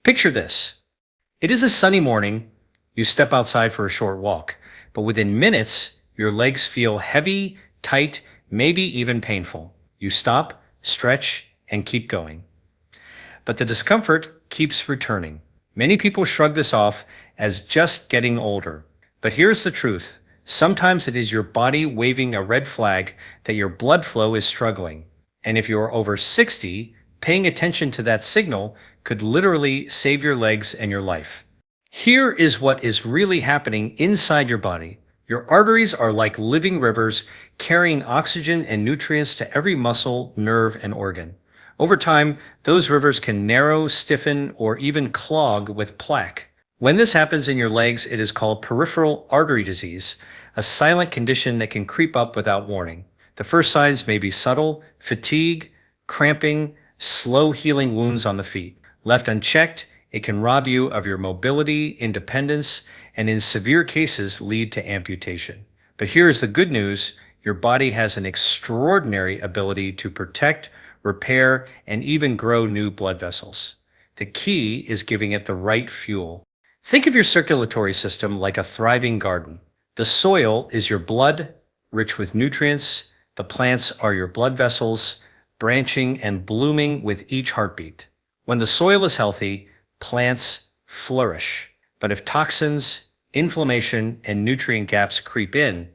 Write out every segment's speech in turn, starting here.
Picture this. It is a sunny morning. You step outside for a short walk, but within minutes, your legs feel heavy, tight, maybe even painful. You stop, stretch, and keep going. But the discomfort keeps returning. Many people shrug this off as just getting older. But here's the truth. Sometimes it is your body waving a red flag that your blood flow is struggling. And if you're over 60, paying attention to that signal could literally save your legs and your life. Here is what is really happening inside your body. Your arteries are like living rivers carrying oxygen and nutrients to every muscle, nerve, and organ. Over time, those rivers can narrow, stiffen, or even clog with plaque. When this happens in your legs, it is called peripheral artery disease, a silent condition that can creep up without warning. The first signs may be subtle: fatigue, cramping, slow healing wounds on the feet. Left unchecked, it can rob you of your mobility, independence, and in severe cases lead to amputation. But here's the good news: your body has an extraordinary ability to protect, repair, and even grow new blood vessels. The key is giving it the right fuel. Think of your circulatory system like a thriving garden. The soil is your blood, rich with nutrients. The plants are your blood vessels, branching and blooming with each heartbeat. When the soil is healthy, plants flourish. But if toxins, inflammation, and nutrient gaps creep in,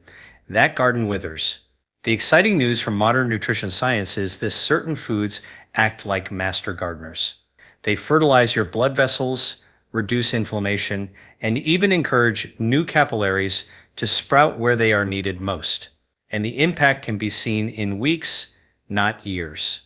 that garden withers. The exciting news from modern nutrition science is that certain foods act like master gardeners. They fertilize your blood vessels, reduce inflammation, and even encourage new capillaries to sprout where they are needed most. And the impact can be seen in weeks, not years.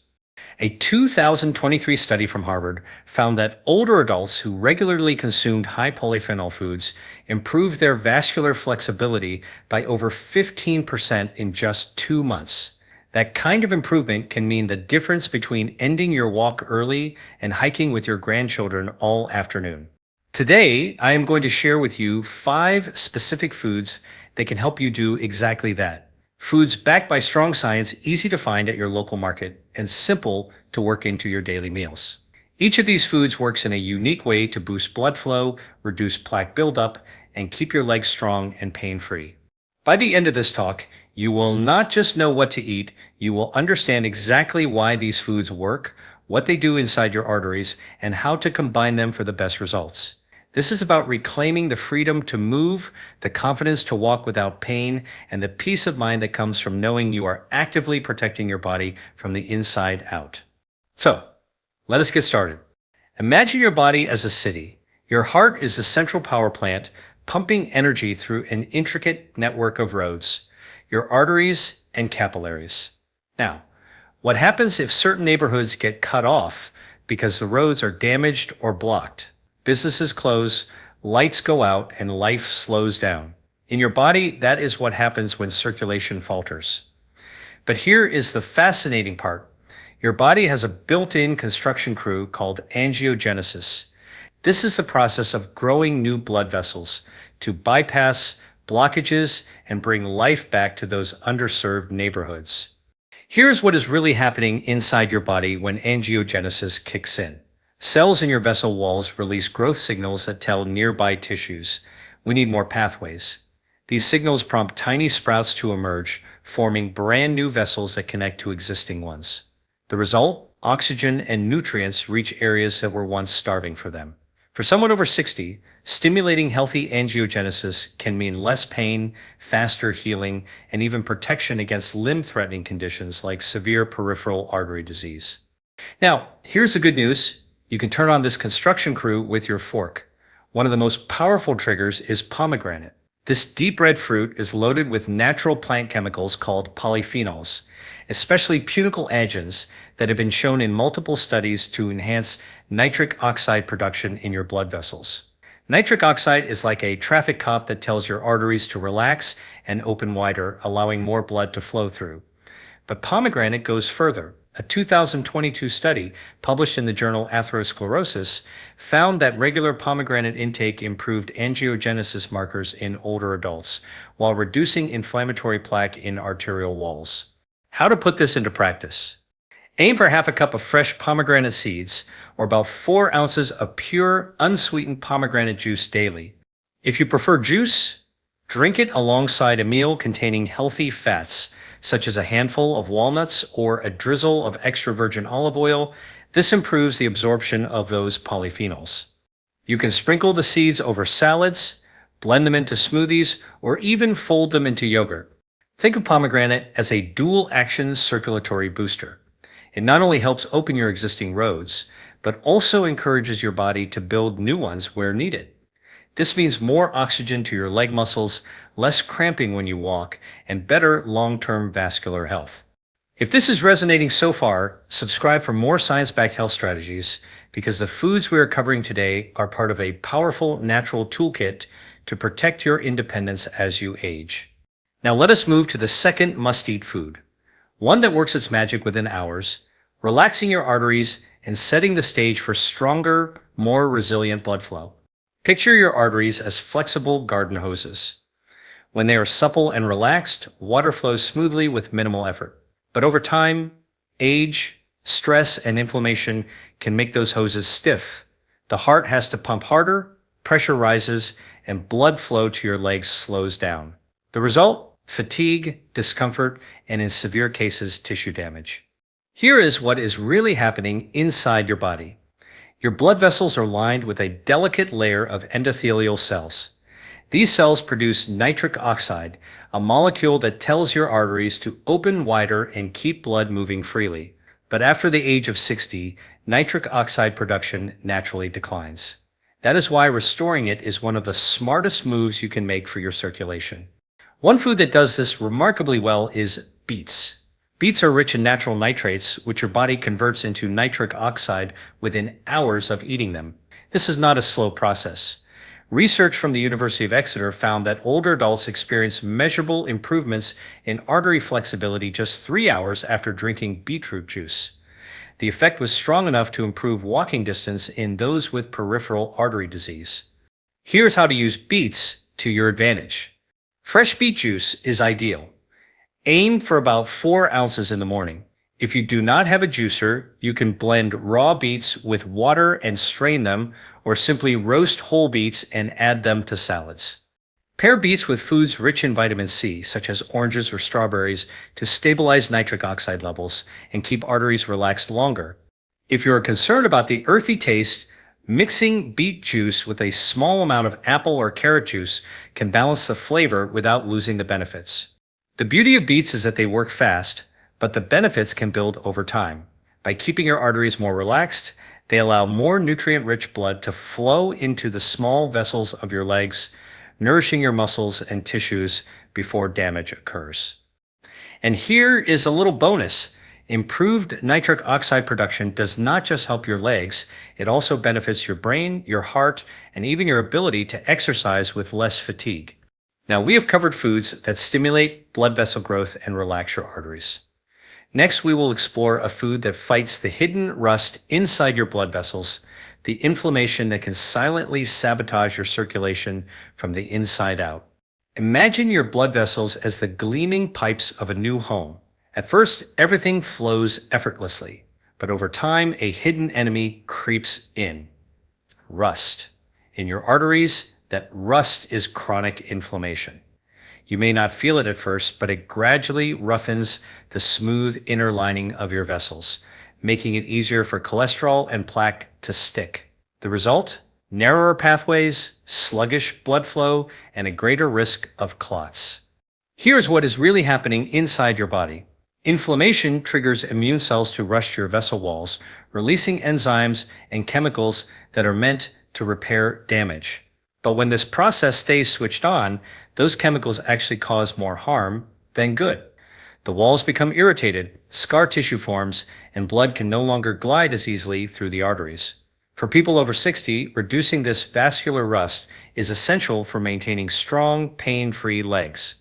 A 2023 study from Harvard found that older adults who regularly consumed high polyphenol foods improved their vascular flexibility by over 15% in just 2 months. That kind of improvement can mean the difference between ending your walk early and hiking with your grandchildren all afternoon. Today, I am going to share with you 5 specific foods that can help you do exactly that. Foods backed by strong science, easy to find at your local market, and simple to work into your daily meals. Each of these foods works in a unique way to boost blood flow, reduce plaque buildup, and keep your legs strong and pain-free. By the end of this talk, you will not just know what to eat, you will understand exactly why these foods work, what they do inside your arteries, and how to combine them for the best results. This is about reclaiming the freedom to move, the confidence to walk without pain, and the peace of mind that comes from knowing you are actively protecting your body from the inside out. So, let us get started. Imagine your body as a city. Your heart is a central power plant, pumping energy through an intricate network of roads, your arteries and capillaries. Now, what happens if certain neighborhoods get cut off because the roads are damaged or blocked? Businesses close, lights go out, and life slows down. In your body, that is what happens when circulation falters. But here is the fascinating part. Your body has a built-in construction crew called angiogenesis. This is the process of growing new blood vessels to bypass blockages and bring life back to those underserved neighborhoods. Here's what is really happening inside your body when angiogenesis kicks in. Cells in your vessel walls release growth signals that tell nearby tissues, we need more pathways. These signals prompt tiny sprouts to emerge, forming brand new vessels that connect to existing ones. The result? Oxygen and nutrients reach areas that were once starving for them. For someone over 60, stimulating healthy angiogenesis can mean less pain, faster healing, and even protection against limb-threatening conditions like severe peripheral artery disease. Now, here's the good news. You can turn on this construction crew with your fork. One of the most powerful triggers is pomegranate. This deep red fruit is loaded with natural plant chemicals called polyphenols, especially punicle-agins that have been shown in multiple studies to enhance nitric oxide production in your blood vessels. Nitric oxide is like a traffic cop that tells your arteries to relax and open wider, allowing more blood to flow through. But pomegranate goes further. A 2022 study published in the journal Atherosclerosis found that regular pomegranate intake improved angiogenesis markers in older adults while reducing inflammatory plaque in arterial walls. How to put this into practice? Aim for half a cup of fresh pomegranate seeds or about 4 ounces of pure, unsweetened pomegranate juice daily. If you prefer juice, drink it alongside a meal containing healthy fats, such as a handful of walnuts or a drizzle of extra virgin olive oil. This improves the absorption of those polyphenols. You can sprinkle the seeds over salads, blend them into smoothies, or even fold them into yogurt. Think of pomegranate as a dual-action circulatory booster. It not only helps open your existing roads, but also encourages your body to build new ones where needed. This means more oxygen to your leg muscles, less cramping when you walk, and better long-term vascular health. If this is resonating so far, subscribe for more science-backed health strategies because the foods we are covering today are part of a powerful natural toolkit to protect your independence as you age. Now let us move to the second must-eat food, one that works its magic within hours, relaxing your arteries and setting the stage for stronger, more resilient blood flow. Picture your arteries as flexible garden hoses. When they are supple and relaxed, water flows smoothly with minimal effort. But over time, age, stress, and inflammation can make those hoses stiff. The heart has to pump harder, pressure rises, and blood flow to your legs slows down. The result? Fatigue, discomfort, and in severe cases, tissue damage. Here is what is really happening inside your body. Your blood vessels are lined with a delicate layer of endothelial cells. These cells produce nitric oxide, a molecule that tells your arteries to open wider and keep blood moving freely. But after the age of 60, nitric oxide production naturally declines. That is why restoring it is one of the smartest moves you can make for your circulation. One food that does this remarkably well is beets. Beets are rich in natural nitrates, which your body converts into nitric oxide within hours of eating them. This is not a slow process. Research from the University of Exeter found that older adults experience measurable improvements in artery flexibility just 3 hours after drinking beetroot juice. The effect was strong enough to improve walking distance in those with peripheral artery disease. Here's how to use beets to your advantage. Fresh beet juice is ideal. Aim for about 4 ounces in the morning. If you do not have a juicer, you can blend raw beets with water and strain them, or simply roast whole beets and add them to salads. Pair beets with foods rich in vitamin C, such as oranges or strawberries, to stabilize nitric oxide levels and keep arteries relaxed longer. If you are concerned about the earthy taste, mixing beet juice with a small amount of apple or carrot juice can balance the flavor without losing the benefits. The beauty of beets is that they work fast, but the benefits can build over time. By keeping your arteries more relaxed, they allow more nutrient-rich blood to flow into the small vessels of your legs, nourishing your muscles and tissues before damage occurs. And here is a little bonus. Improved nitric oxide production does not just help your legs, it also benefits your brain, your heart, and even your ability to exercise with less fatigue. Now, we have covered foods that stimulate blood vessel growth and relax your arteries. Next, we will explore a food that fights the hidden rust inside your blood vessels, the inflammation that can silently sabotage your circulation from the inside out. Imagine your blood vessels as the gleaming pipes of a new home. At first, everything flows effortlessly, but over time, a hidden enemy creeps in. Rust. In your arteries, that rust is chronic inflammation. You may not feel it at first, but it gradually roughens the smooth inner lining of your vessels, making it easier for cholesterol and plaque to stick. The result? Narrower pathways, sluggish blood flow, and a greater risk of clots. Here's what is really happening inside your body. Inflammation triggers immune cells to rush to your vessel walls, releasing enzymes and chemicals that are meant to repair damage. But when this process stays switched on, those chemicals actually cause more harm than good. The walls become irritated, scar tissue forms, and blood can no longer glide as easily through the arteries. For people over 60, reducing this vascular rust is essential for maintaining strong, pain-free legs.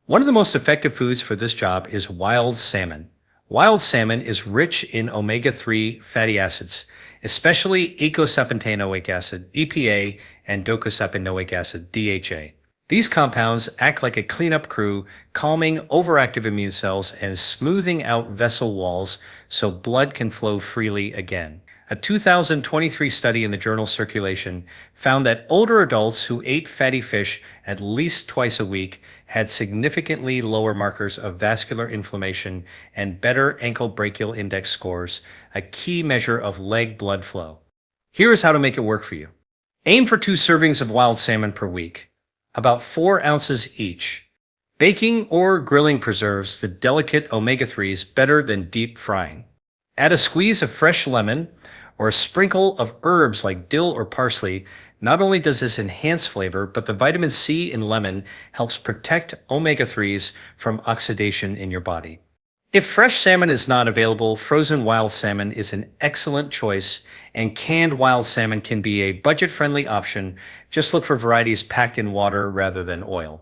One of the most effective foods for this job is wild salmon. Wild salmon is rich in omega-3 fatty acids, especially eicosapentaenoic acid, EPA, and docosapentaenoic acid, DHA. These compounds act like a cleanup crew, calming overactive immune cells and smoothing out vessel walls so blood can flow freely again. A 2023 study in the journal Circulation found that older adults who ate fatty fish at least twice a week had significantly lower markers of vascular inflammation and better ankle brachial index scores, a key measure of leg blood flow. Here is how to make it work for you. Aim for 2 servings of wild salmon per week, about 4 ounces each. Baking or grilling preserves the delicate omega-3s better than deep frying. Add a squeeze of fresh lemon or a sprinkle of herbs like dill or parsley. Not only does this enhance flavor, but the vitamin C in lemon helps protect omega-3s from oxidation in your body. If fresh salmon is not available, frozen wild salmon is an excellent choice, and canned wild salmon can be a budget-friendly option. Just look for varieties packed in water rather than oil.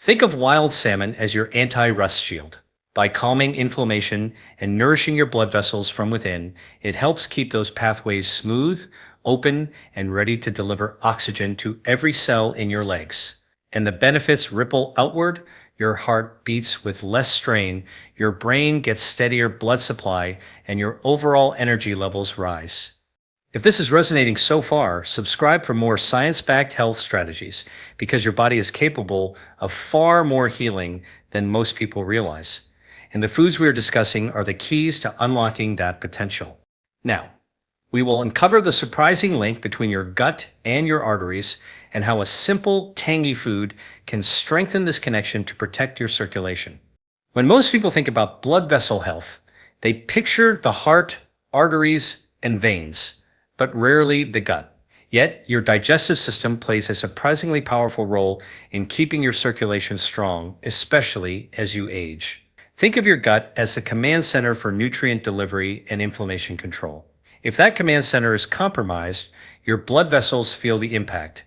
Think of wild salmon as your anti-rust shield. By calming inflammation and nourishing your blood vessels from within, it helps keep those pathways smooth, open, and ready to deliver oxygen to every cell in your legs. And the benefits ripple outward. Your heart beats with less strain, your brain gets steadier blood supply, and your overall energy levels rise. If this is resonating so far, subscribe for more science-backed health strategies, because your body is capable of far more healing than most people realize. And the foods we are discussing are the keys to unlocking that potential. Now, we will uncover the surprising link between your gut and your arteries and how a simple, tangy food can strengthen this connection to protect your circulation. When most people think about blood vessel health, they picture the heart, arteries, and veins, but rarely the gut. Yet, your digestive system plays a surprisingly powerful role in keeping your circulation strong, especially as you age. Think of your gut as the command center for nutrient delivery and inflammation control. If that command center is compromised, your blood vessels feel the impact.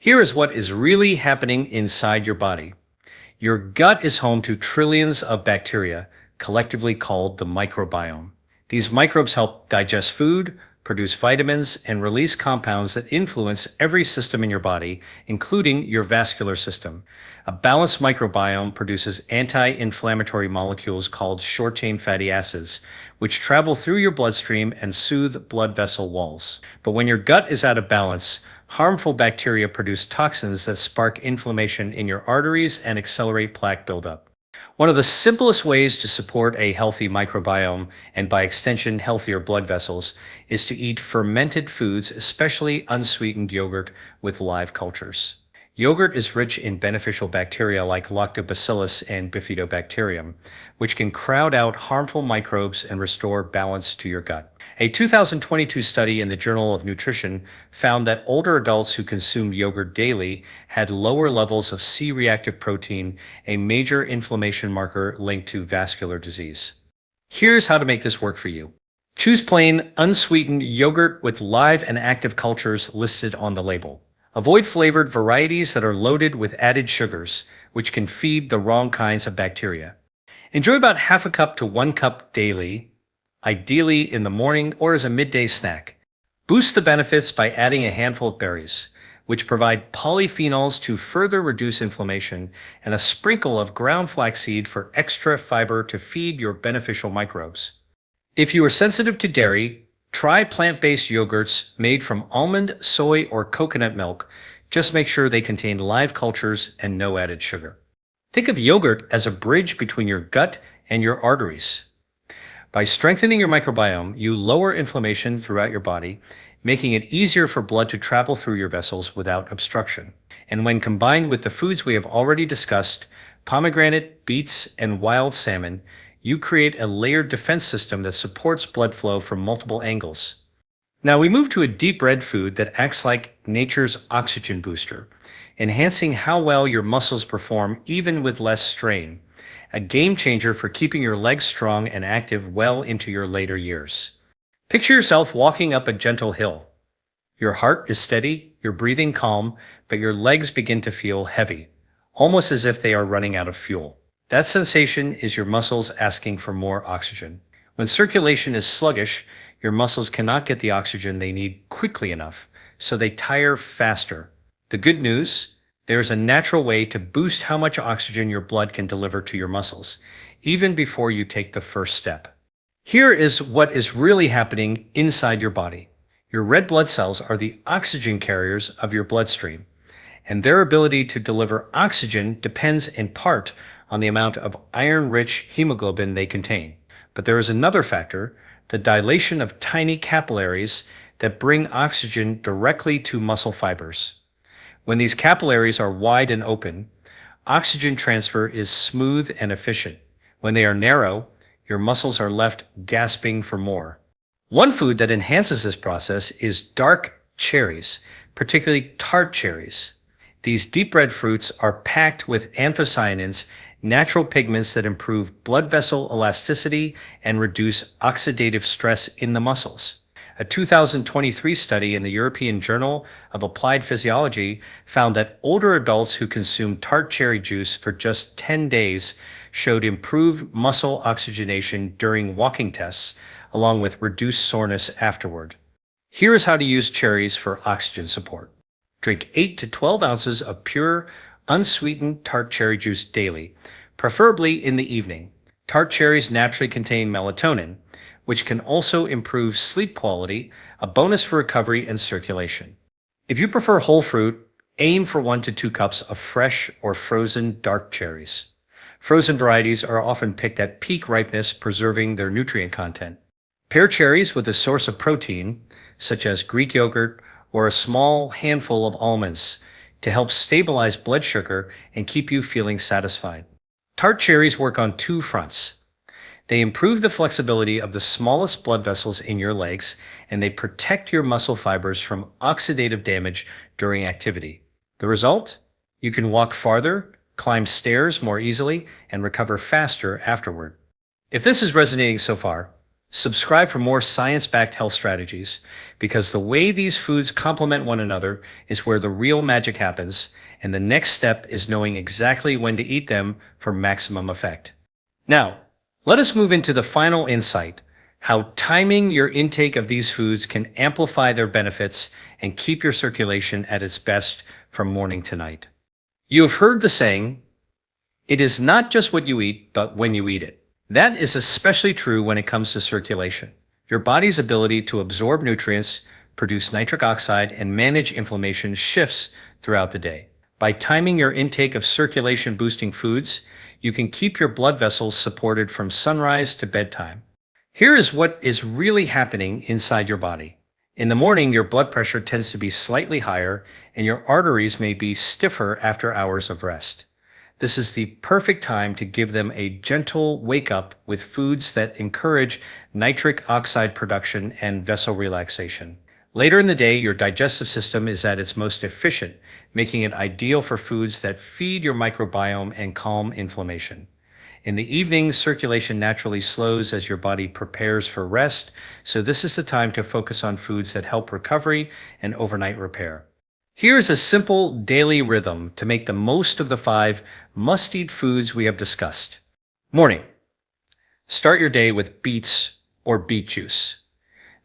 Here is what is really happening inside your body. Your gut is home to trillions of bacteria, collectively called the microbiome. These microbes help digest food, produce vitamins, and release compounds that influence every system in your body, including your vascular system. A balanced microbiome produces anti-inflammatory molecules called short-chain fatty acids, which travel through your bloodstream and soothe blood vessel walls. But when your gut is out of balance, harmful bacteria produce toxins that spark inflammation in your arteries and accelerate plaque buildup. One of the simplest ways to support a healthy microbiome, and by extension healthier blood vessels, is to eat fermented foods, especially unsweetened yogurt with live cultures. Yogurt is rich in beneficial bacteria like lactobacillus and bifidobacterium, which can crowd out harmful microbes and restore balance to your gut. A 2022 study in the Journal of Nutrition found that older adults who consumed yogurt daily had lower levels of C-reactive protein, a major inflammation marker linked to vascular disease. Here's how to make this work for you. Choose plain, unsweetened yogurt with live and active cultures listed on the label. Avoid flavored varieties that are loaded with added sugars, which can feed the wrong kinds of bacteria. Enjoy about half a cup to 1 cup daily, ideally in the morning or as a midday snack. Boost the benefits by adding a handful of berries, which provide polyphenols to further reduce inflammation, and a sprinkle of ground flaxseed for extra fiber to feed your beneficial microbes. If you are sensitive to dairy, try plant-based yogurts made from almond, soy, or coconut milk. Just make sure they contain live cultures and no added sugar. Think of yogurt as a bridge between your gut and your arteries. By strengthening your microbiome, you lower inflammation throughout your body, making it easier for blood to travel through your vessels without obstruction. And when combined with the foods we have already discussed, pomegranate, beets, and wild salmon, you create a layered defense system that supports blood flow from multiple angles. Now we move to a deep red food that acts like nature's oxygen booster, enhancing how well your muscles perform even with less strain, a game changer for keeping your legs strong and active well into your later years. Picture yourself walking up a gentle hill. Your heart is steady, your breathing calm, but your legs begin to feel heavy, almost as if they are running out of fuel. That sensation is your muscles asking for more oxygen. When circulation is sluggish, your muscles cannot get the oxygen they need quickly enough, so they tire faster. The good news, There's a natural way to boost how much oxygen your blood can deliver to your muscles, even before you take the first step. Here is what is really happening inside your body. Your red blood cells are the oxygen carriers of your bloodstream, and their ability to deliver oxygen depends in part on the amount of iron-rich hemoglobin they contain. But there is another factor, the dilation of tiny capillaries that bring oxygen directly to muscle fibers. When these capillaries are wide and open, oxygen transfer is smooth and efficient. When they are narrow, your muscles are left gasping for more. One food that enhances this process is dark cherries, particularly tart cherries. These deep red fruits are packed with anthocyanins, natural pigments that improve blood vessel elasticity and reduce oxidative stress in the muscles. A 2023 study in the European Journal of Applied Physiology found that older adults who consumed tart cherry juice for just 10 days showed improved muscle oxygenation during walking tests, along with reduced soreness afterward. Here is how to use cherries for oxygen support. Drink 8 to 12 ounces of pure, unsweetened tart cherry juice daily, preferably in the evening. Tart cherries naturally contain melatonin, which can also improve sleep quality, a bonus for recovery and circulation. If you prefer whole fruit, aim for 1 to 2 cups of fresh or frozen dark cherries. Frozen varieties are often picked at peak ripeness, preserving their nutrient content. Pair cherries with a source of protein, such as Greek yogurt or a small handful of almonds, to help stabilize blood sugar and keep you feeling satisfied. Tart cherries work on 2 fronts. They improve the flexibility of the smallest blood vessels in your legs, and they protect your muscle fibers from oxidative damage during activity. The result? You can walk farther, climb stairs more easily, and recover faster afterward. If this is resonating so far, subscribe for more science-backed health strategies, because the way these foods complement one another is where the real magic happens, and the next step is knowing exactly when to eat them for maximum effect. Now, let us move into the final insight, how timing your intake of these foods can amplify their benefits and keep your circulation at its best from morning to night. You have heard the saying, it is not just what you eat, but when you eat it. That is especially true when it comes to circulation. Your body's ability to absorb nutrients, produce nitric oxide, and manage inflammation shifts throughout the day. By timing your intake of circulation-boosting foods, you can keep your blood vessels supported from sunrise to bedtime. Here is what is really happening inside your body. In the morning, your blood pressure tends to be slightly higher, and your arteries may be stiffer after hours of rest. This is the perfect time to give them a gentle wake-up with foods that encourage nitric oxide production and vessel relaxation. Later in the day, your digestive system is at its most efficient, making it ideal for foods that feed your microbiome and calm inflammation. In the evening, circulation naturally slows as your body prepares for rest, so this is the time to focus on foods that help recovery and overnight repair. Here's a simple daily rhythm to make the most of the 5 must-eat foods we have discussed. Morning. Start your day with beets or beet juice.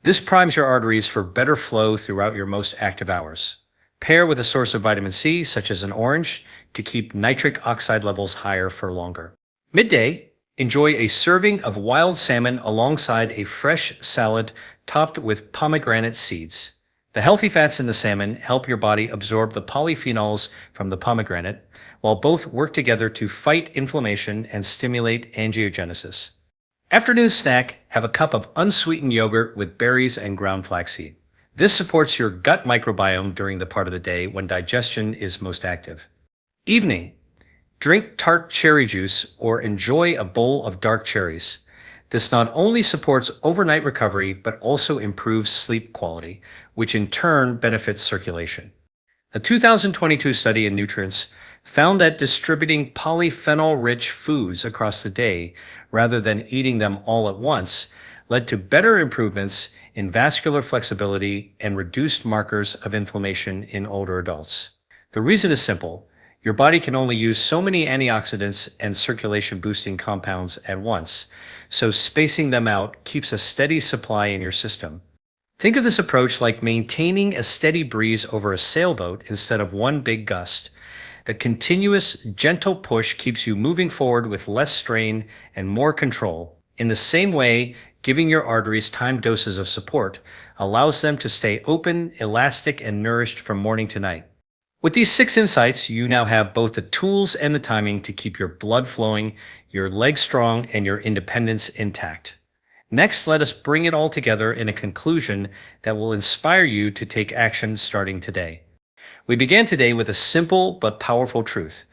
This primes your arteries for better flow throughout your most active hours. Pair with a source of vitamin C, such as an orange, to keep nitric oxide levels higher for longer. Midday, enjoy a serving of wild salmon alongside a fresh salad topped with pomegranate seeds. The healthy fats in the salmon help your body absorb the polyphenols from the pomegranate, while both work together to fight inflammation and stimulate angiogenesis. Afternoon snack, have a cup of unsweetened yogurt with berries and ground flaxseed. This supports your gut microbiome during the part of the day when digestion is most active. Evening, drink tart cherry juice or enjoy a bowl of dark cherries. This not only supports overnight recovery, but also improves sleep quality, which in turn benefits circulation. A 2022 study in Nutrients found that distributing polyphenol-rich foods across the day, rather than eating them all at once, led to better improvements in vascular flexibility and reduced markers of inflammation in older adults. The reason is simple. Your body can only use so many antioxidants and circulation-boosting compounds at once, so spacing them out keeps a steady supply in your system. Think of this approach like maintaining a steady breeze over a sailboat instead of one big gust. The continuous, gentle push keeps you moving forward with less strain and more control. In the same way, giving your arteries timed doses of support allows them to stay open, elastic, and nourished from morning to night. With these 6 insights, you now have both the tools and the timing to keep your blood flowing, your legs strong, and your independence intact. Next, let us bring it all together in a conclusion that will inspire you to take action starting today. We began today with a simple but powerful truth.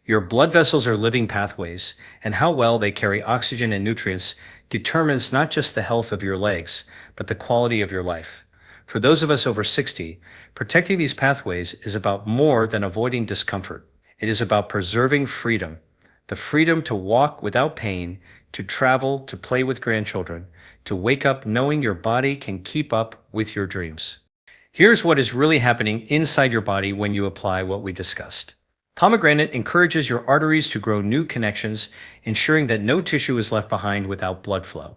Your blood vessels are living pathways, and how well they carry oxygen and nutrients determines not just the health of your legs, but the quality of your life. For those of us over 60, protecting these pathways is about more than avoiding discomfort. It is about preserving freedom, the freedom to walk without pain, to travel, to play with grandchildren, to wake up knowing your body can keep up with your dreams. Here's what is really happening inside your body when you apply what we discussed. Pomegranate encourages your arteries to grow new connections, ensuring that no tissue is left behind without blood flow.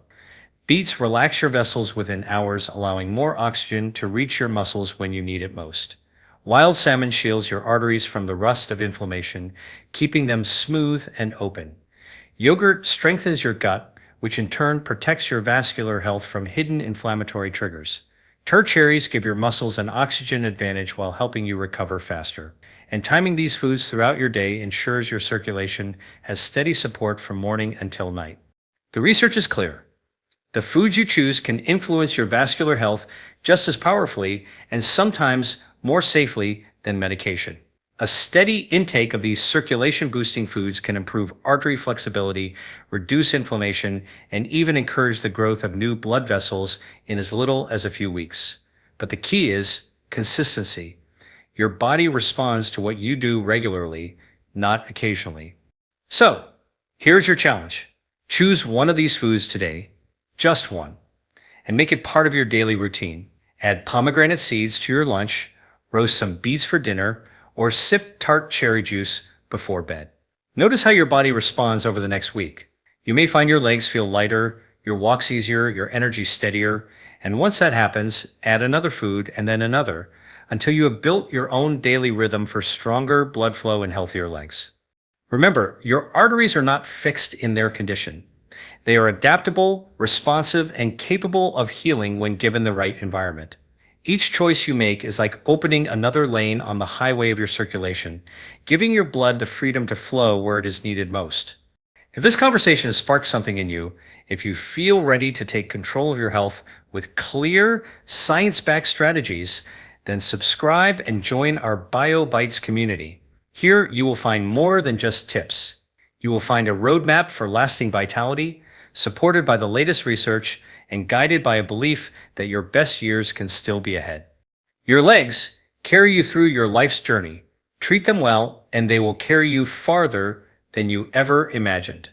Beets relax your vessels within hours, allowing more oxygen to reach your muscles when you need it most. Wild salmon shields your arteries from the rust of inflammation, keeping them smooth and open. Yogurt strengthens your gut, which in turn protects your vascular health from hidden inflammatory triggers. Tart cherries give your muscles an oxygen advantage while helping you recover faster. And timing these foods throughout your day ensures your circulation has steady support from morning until night. The research is clear. The foods you choose can influence your vascular health just as powerfully and sometimes more safely than medication. A steady intake of these circulation-boosting foods can improve artery flexibility, reduce inflammation, and even encourage the growth of new blood vessels in as little as a few weeks. But the key is consistency. Your body responds to what you do regularly, not occasionally. So, here's your challenge. Choose one of these foods today, just one, and make it part of your daily routine. Add pomegranate seeds to your lunch, roast some beets for dinner, or sip tart cherry juice before bed. Notice how your body responds over the next week. You may find your legs feel lighter, your walks easier, your energy steadier, and once that happens, add another food and then another, until you have built your own daily rhythm for stronger blood flow and healthier legs. Remember, your arteries are not fixed in their condition. They are adaptable, responsive, and capable of healing when given the right environment. Each choice you make is like opening another lane on the highway of your circulation, giving your blood the freedom to flow where it is needed most. If this conversation has sparked something in you, if you feel ready to take control of your health with clear, science-backed strategies, then subscribe and join our BioBites community. Here you will find more than just tips. You will find a roadmap for lasting vitality, supported by the latest research and guided by a belief that your best years can still be ahead. Your legs carry you through your life's journey. Treat them well, and they will carry you farther than you ever imagined.